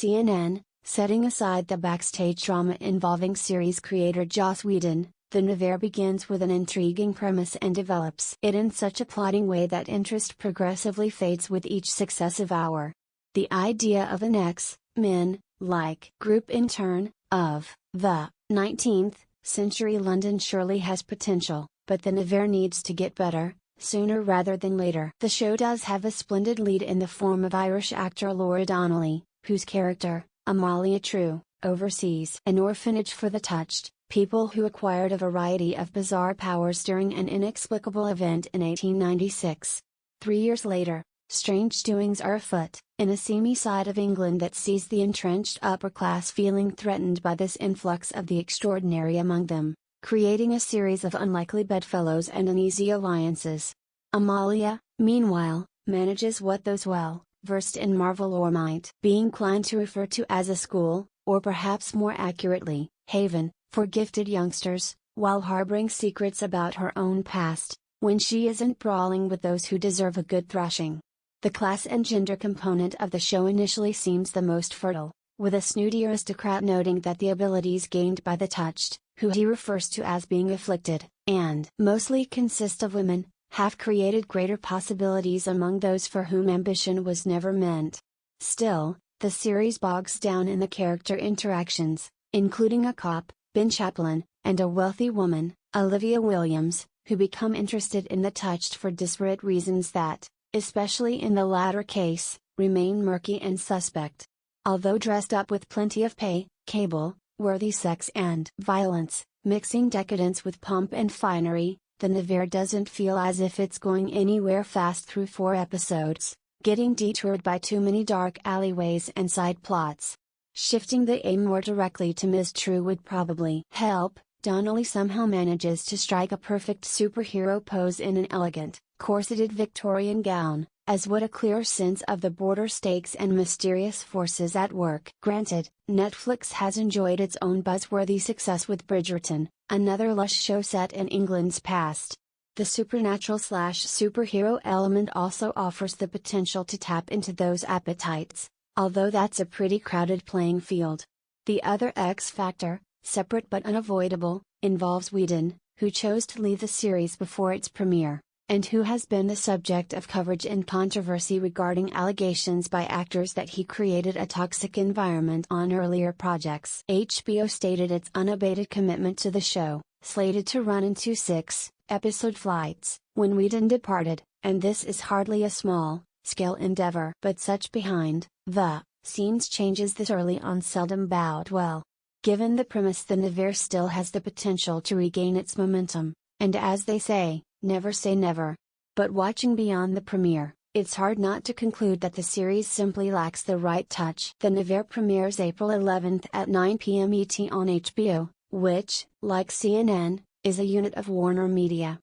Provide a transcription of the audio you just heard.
CNN, setting aside the backstage drama involving series creator Joss Whedon, the novel begins with an intriguing premise and develops it in such a plodding way that interest progressively fades with each successive hour. The idea of an X-Men like group in turn of the 19th century London surely has potential, but the novel needs to get better, sooner rather than later. The show does have a splendid lead in the form of Irish actor Laura Donnelly, whose character, Amalia True, oversees an orphanage for the touched, people who acquired a variety of bizarre powers during an inexplicable event in 1896. 3 years later, strange doings are afoot, in a seamy side of England that sees the entrenched upper class feeling threatened by this influx of the extraordinary among them, creating a series of unlikely bedfellows and uneasy alliances. Amalia, meanwhile, manages what those well-versed in Marvel lore might be inclined to refer to as a school, or perhaps more accurately, haven, for gifted youngsters, while harboring secrets about her own past, when she isn't brawling with those who deserve a good thrashing. The class and gender component of the show initially seems the most fertile, with a snooty aristocrat noting that the abilities gained by the touched, who he refers to as being afflicted, and mostly consist of women, have created greater possibilities among those for whom ambition was never meant. Still, the series bogs down in the character interactions, including a cop, Ben Chaplin, and a wealthy woman, Olivia Williams, who become interested in the touched for disparate reasons that, especially in the latter case, remain murky and suspect. Although dressed up with plenty of cable-worthy sex and violence, mixing decadence with pomp and finery, the novel doesn't feel as if it's going anywhere fast through 4 episodes, getting detoured by too many dark alleyways and side plots. Shifting the aim more directly to Ms. True would probably help. Donnelly somehow manages to strike a perfect superhero pose in an elegant, corseted Victorian gown, as would a clear sense of the border stakes and mysterious forces at work. Granted, Netflix has enjoyed its own buzzworthy success with Bridgerton, another lush show set in England's past. The supernatural/superhero element also offers the potential to tap into those appetites, although that's a pretty crowded playing field. The other X factor, separate but unavoidable, involves Whedon, who chose to leave the series before its premiere, and who has been the subject of coverage and controversy regarding allegations by actors that he created a toxic environment on earlier projects. HBO stated its unabated commitment to the show, slated to run in 2 6-episode flights, when Whedon departed, and this is hardly a small-scale endeavor. But such behind-the-scenes changes this early on seldom bode well. Given the premise, the novel still has the potential to regain its momentum, and as they say never. But watching beyond the premiere, it's hard not to conclude that the series simply lacks the right touch. The novel premieres April 11th at 9 p.m. ET on HBO, which, like CNN, is a unit of Warner Media.